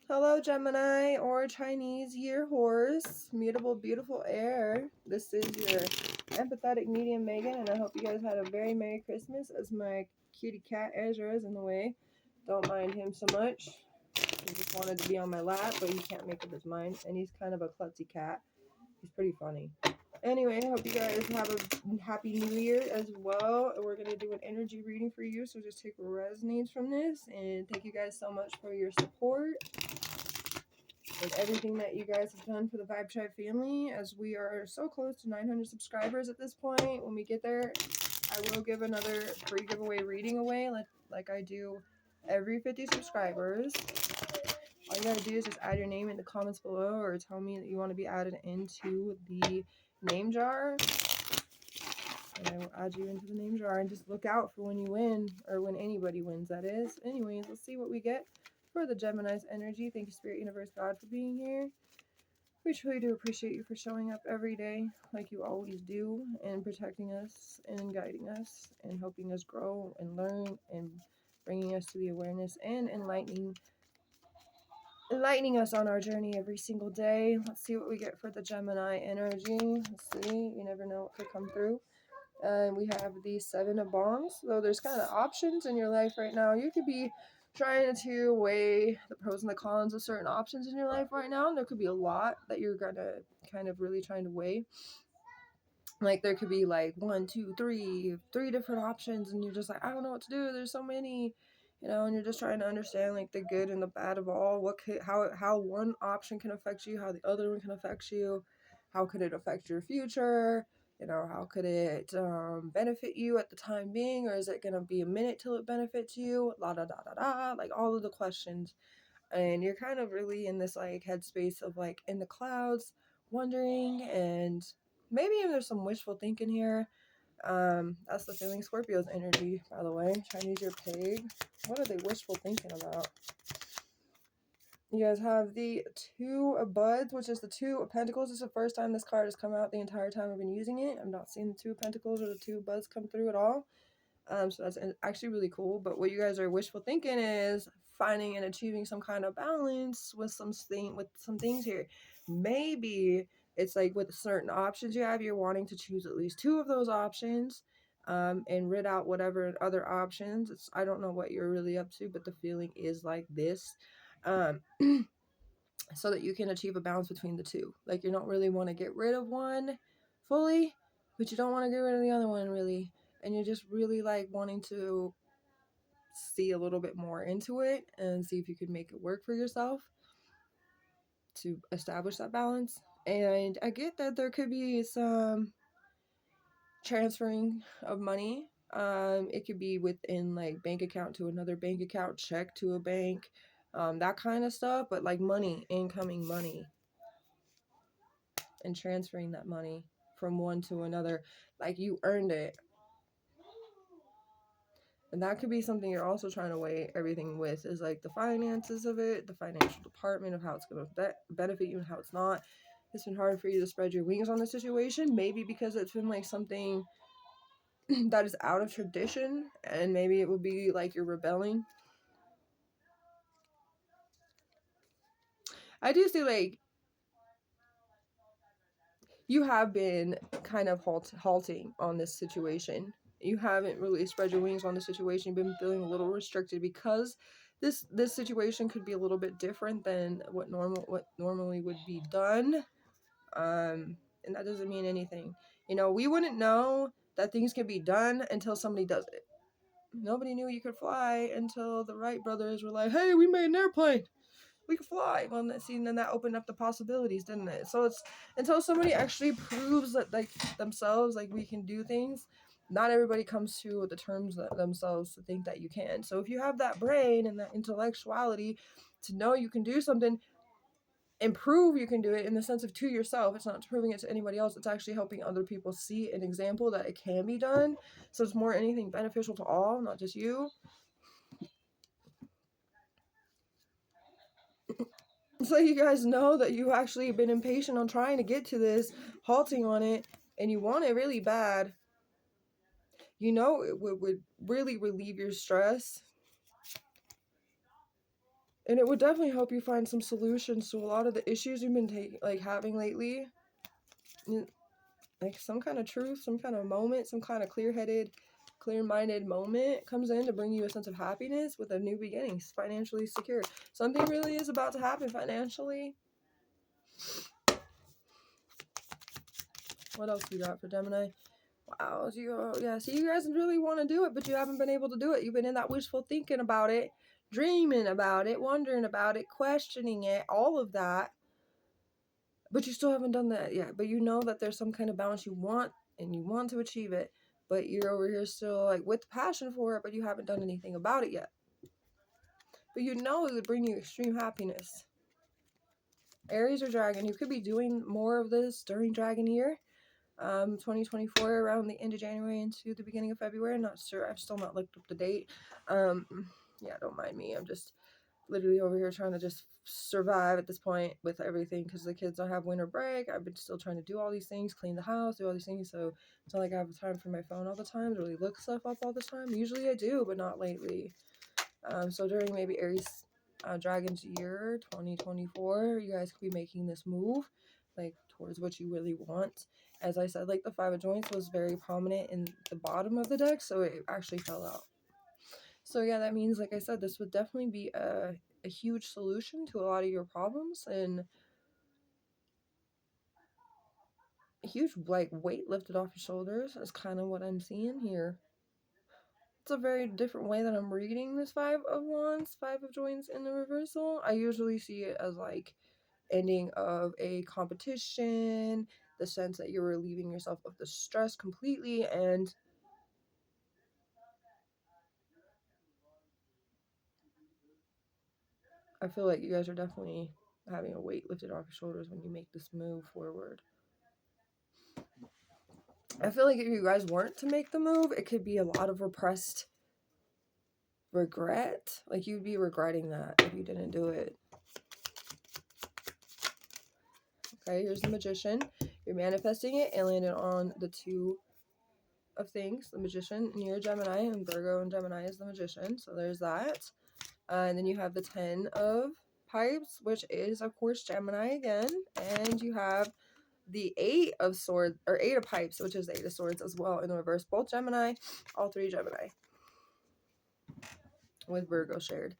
Hello, Gemini or Chinese year horse, mutable, beautiful air. This is your empathetic medium, Megan, and I hope you guys had a very Merry Christmas. As my cutie cat Ezra is in the way, don't mind him so much. He just wanted to be on my lap, but he can't make up his mind, and he's kind of a klutzy cat. He's pretty funny. Anyway, I hope you guys have a happy new year as well. We're going to do an energy reading for you, so just take what resonates from this. And thank you guys so much for your support and everything that you guys have done for the Vibe Tribe family, as we are so close to 900 subscribers at this point. When we get there, I will give another free giveaway reading away like I do every 50 subscribers. All you gotta do is just add your name in the comments below, or tell me that you want to be added into the name jar, and I will add you into the name jar. And just look out for when you win, or when anybody wins, that is. Anyways, let's see what we get for the Gemini's energy. Thank you, Spirit, Universe, God, for being here. We truly do appreciate you for showing up every day like you always do, and protecting us and guiding us and helping us grow and learn and bringing us to the awareness and enlightening us on our journey every single day. Let's see what we get for the Gemini energy. Let's see. You never know what could come through. And we have the Seven of Wands. So there's kind of options in your life right now. You could be trying to weigh the pros and the cons of certain options in your life right now. And there could be a lot that you're gonna kind of really trying to weigh. Like there could be like three different options, and you're just like, I don't know what to do. There's so many, and you're just trying to understand like the good and the bad of all. What could how one option can affect you, how the other one can affect you, how could it affect your future? How could it benefit you at the time being, or is it gonna be a minute till it benefits you? La da da da da, like all of the questions, and you're kind of really in this like headspace of like in the clouds, wondering, and maybe even there's some wishful thinking here. That's the feeling. Scorpio's energy, by the way. Chinese your pig. What are they wishful thinking about? You guys have the Two of Buds, which is the Two of Pentacles. This is the first time this card has come out the entire time I've been using it. I'm not seeing the Two of Pentacles or the Two of Buds come through at all. So that's actually really cool. But what you guys are wishful thinking is finding and achieving some kind of balance with some things here. Maybe it's like with certain options you have, you're wanting to choose at least two of those options, and rid out whatever other options. I don't know what you're really up to, but the feeling is like this. So that you can achieve a balance between the two. Like you don't really want to get rid of one fully, but you don't want to get rid of the other one really. And you're just really like wanting to see a little bit more into it and see if you could make it work for yourself to establish that balance. And I get that there could be some transferring of money. It could be within like bank account to another bank account, check to a bank, that kind of stuff. But like money, incoming money, and transferring that money from one to another, like you earned it. And that could be something you're also trying to weigh everything with, is like the finances of it, the financial department of how it's going to benefit you and how it's not. It's been hard for you to spread your wings on the situation, maybe because it's been like something that is out of tradition, and maybe it would be like you're rebelling. I do see like you have been kind of halting on this situation. You haven't really spread your wings on the situation. You've been feeling a little restricted because this situation could be a little bit different than what normally would be done. And that doesn't mean anything. We wouldn't know that things can be done until somebody does it. Nobody knew you could fly until the Wright brothers were like, hey, we made an airplane. We could fly. Well, then that opened up the possibilities, didn't it? So it's until somebody actually proves that like themselves, like we can do things. Not everybody comes to the terms themselves to think that you can. So if you have that brain and that intellectuality to know you can do something and prove you can do it in the sense of to yourself, it's not proving it to anybody else. It's actually helping other people see an example that it can be done. So it's more anything beneficial to all, not just you. So you guys know that you actually been impatient on trying to get to this, halting on it, and you want it really bad. It would really relieve your stress. And it would definitely help you find some solutions to a lot of the issues you've been having lately. Like some kind of truth, some kind of moment, some kind of clear-headed, clear-minded moment comes in to bring you a sense of happiness with a new beginning, financially secure. Something really is about to happen financially. What else we got for Gemini? Wow, so you guys really want to do it, but you haven't been able to do it. You've been in that wishful thinking about it, dreaming about it, wondering about it, questioning it, all of that. But you still haven't done that yet. But you know that there's some kind of balance you want, and you want to achieve it. But you're over here still like with passion for it, but you haven't done anything about it yet. But you know it would bring you extreme happiness. Aries or Dragon, you could be doing more of this during Dragon year. 2024, around the end of January into the beginning of February. I'm not sure. I've still not looked up the date. Yeah, don't mind me. I'm just literally over here trying to just survive at this point with everything because the kids don't have winter break. I've been still trying to do all these things, clean the house, do all these things. So it's not like I have time for my phone all the time to really look stuff up all the time. Usually I do, but not lately. So during maybe Aries Dragon's year 2024, you guys could be making this move like towards what you really want. As I said, like the Five of Joints was very prominent in the bottom of the deck, so it actually fell out. So yeah, that means, like I said, this would definitely be a huge solution to a lot of your problems and a huge like weight lifted off your shoulders is kind of what I'm seeing here. It's a very different way that I'm reading this Five of Wands, Five of Joints in the reversal. I usually see it as like ending of a competition, the sense that you're relieving yourself of the stress completely, and I feel like you guys are definitely having a weight lifted off your shoulders when you make this move forward. I feel like if you guys weren't to make the move, it could be a lot of repressed regret. Like you'd be regretting that if you didn't do it. Okay, here's the Magician. You're manifesting it and landed on the Two of Things, the Magician, and you're a Gemini, and Virgo and Gemini is the Magician. So there's that. And then you have the Ten of Pipes, which is, of course, Gemini again. And you have the Eight of Swords, or Eight of Pipes, which is the Eight of Swords as well in the reverse. Both Gemini, all three Gemini. With Virgo shared.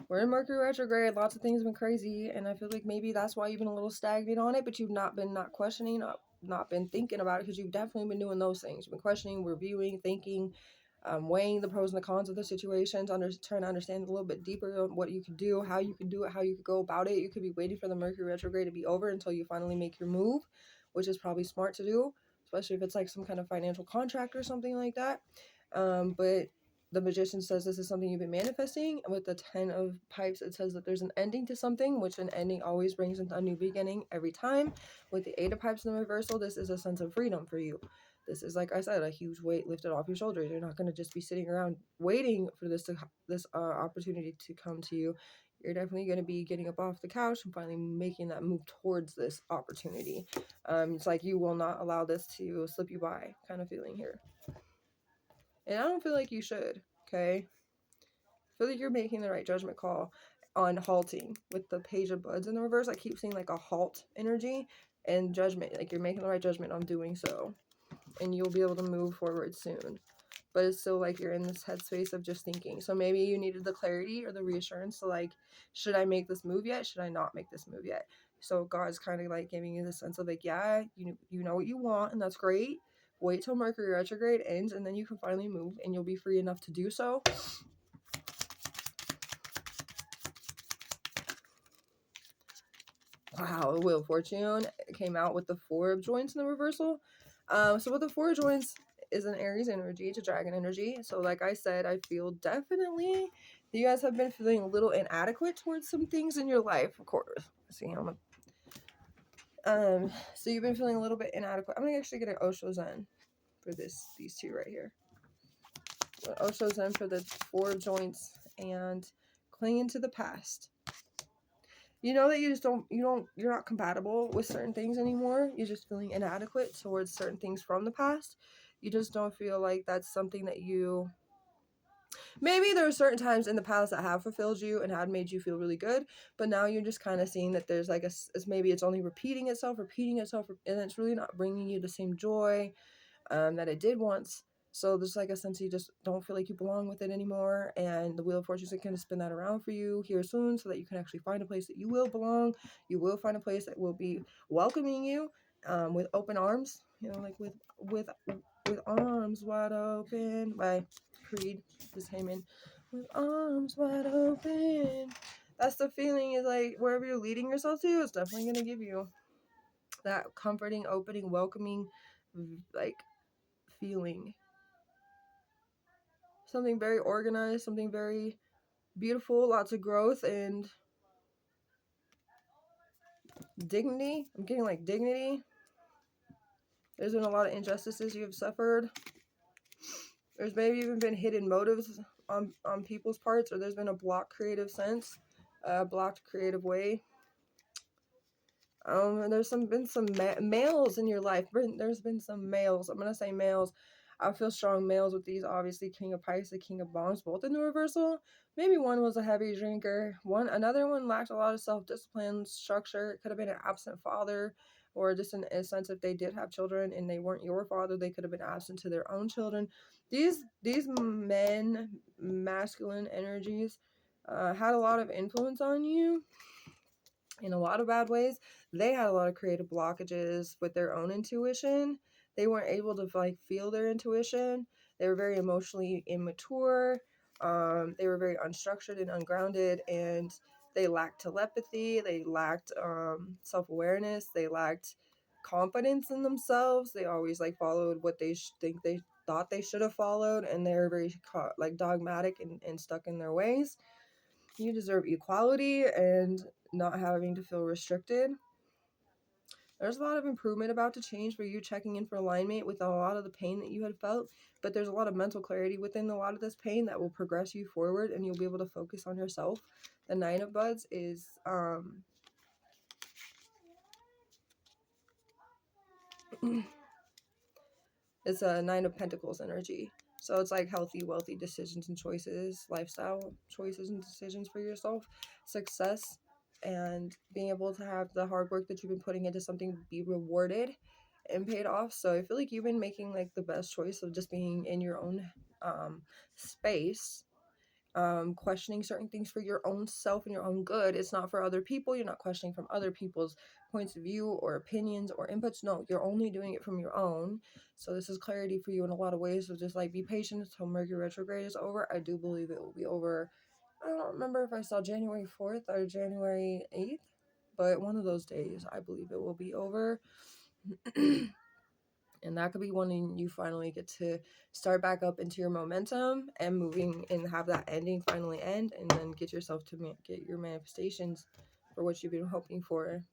We're in Mercury retrograde. Lots of things have been crazy, and I feel like maybe that's why you've been a little stagnant on it, but you've not been questioning, not been thinking about it, because you've definitely been doing those things. You've been questioning, reviewing, thinking, weighing the pros and the cons of the situations, trying to understand a little bit deeper what you could do, how you could do it, how you could go about it. You could be waiting for the Mercury retrograde to be over until you finally make your move, which is probably smart to do, especially if it's like some kind of financial contract or something like that. But the Magician says this is something you've been manifesting. And with the Ten of Pipes, it says that there's an ending to something, which an ending always brings into a new beginning every time. With the Eight of Pipes in the reversal, this is a sense of freedom for you. This is, like I said, a huge weight lifted off your shoulders. You're not going to just be sitting around waiting for this opportunity to come to you. You're definitely going to be getting up off the couch and finally making that move towards this opportunity. It's like you will not allow this to slip you by kind of feeling here. And I don't feel like you should, okay? I feel like you're making the right judgment call on halting. With the Page of Buds in the reverse, I keep seeing like a halt energy and judgment. Like you're making the right judgment on doing so. And you'll be able to move forward soon. But it's still like you're in this headspace of just thinking. So maybe you needed the clarity or the reassurance to like, should I make this move yet? Should I not make this move yet? So God's kind of like giving you the sense of like, yeah, you know what you want, and that's great. Wait till Mercury retrograde ends, and then you can finally move, and you'll be free enough to do so. Wow, the Wheel of Fortune came out with the Four of Joints in the reversal. So with the Four of Joints is an Aries energy, it's a Dragon energy. So like I said, I feel definitely you guys have been feeling a little inadequate towards some things in your life, of course. See, so you've been feeling a little bit inadequate. I'm gonna actually get an Osho Zen for these two right here. Osho Zen for the Four of Joints and clinging to the past. You know that you just you're not compatible with certain things anymore. You're just feeling inadequate towards certain things from the past. You just don't feel like that's something that you Maybe there are certain times in the past that have fulfilled you and had made you feel really good, but now you're just kind of seeing that there's like maybe it's only repeating itself, and it's really not bringing you the same joy that it did once. So there's like a sense you just don't feel like you belong with it anymore, and the Wheel of Fortune is going to spin that around for you here soon, so that you can actually find a place that you will belong. You will find a place that will be welcoming you with open arms. You know, like with arms wide open. By Creed just came in. With arms wide open. That's the feeling. Is like wherever you're leading yourself to, it's definitely going to give you that comforting, opening, welcoming, like feeling. Something very organized, something very beautiful, lots of growth and dignity. I'm getting like dignity. There's been a lot of injustices you have suffered. There's maybe even been hidden motives on people's parts, or there's been a blocked creative sense, blocked creative way. And there's been some males in your life. There's been some males. I'm gonna say males. I feel strong males with these. Obviously, King of Pisces, King of Wands, both in the reversal. Maybe one was a heavy drinker. Another one lacked a lot of self-discipline, structure. It could have been an absent father, or just in a sense if they did have children and they weren't your father, they could have been absent to their own children. These men, masculine energies, had a lot of influence on you in a lot of bad ways. They had a lot of creative blockages with their own intuition. They weren't able to like feel their intuition. They were very emotionally immature. They were very unstructured and ungrounded, and they lacked telepathy. They lacked self-awareness. They lacked confidence in themselves. They always like followed what they think they thought they should have followed, and they're very like dogmatic and stuck in their ways. You deserve equality and not having to feel restricted. There's a lot of improvement about to change for you, checking in for alignment with a lot of the pain that you had felt, but there's a lot of mental clarity within a lot of this pain that will progress you forward, and you'll be able to focus on yourself. The Nine of Buds is it's a Nine of Pentacles energy. So it's like healthy, wealthy decisions and choices, lifestyle choices and decisions for yourself, success, and being able to have the hard work that you've been putting into something be rewarded and paid off. So I feel like you've been making like the best choice of just being in your own space, questioning certain things for your own self and your own good. It's not for other people. You're not questioning from other people's points of view or opinions or inputs. No, you're only doing it from your own. So this is clarity for you in a lot of ways. So just like be patient until Mercury retrograde is over. I do believe it will be over. I don't remember if I saw January 4th or January 8th, but one of those days I believe it will be over. And that could be when you finally get to start back up into your momentum and moving and have that ending finally end, and then get yourself to get your manifestations for what you've been hoping for.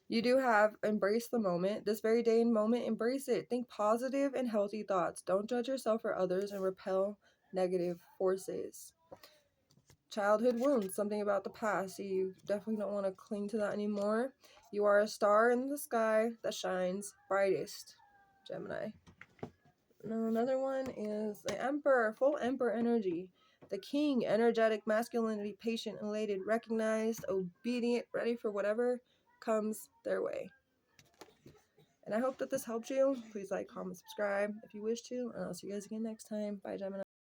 You do have embrace the moment. This very day and moment, embrace it. Think positive and healthy thoughts. Don't judge yourself or others and repel negative forces. Childhood wounds, something about the past. You definitely don't want to cling to that anymore. You are a star in the sky that shines brightest, Gemini. Now another one is the Emperor, full Emperor energy. The King, energetic masculinity, patient, elated, recognized, obedient, ready for whatever comes their way. And I hope that this helped you. Please like, comment, subscribe if you wish to. And I'll see you guys again next time. Bye, Gemini.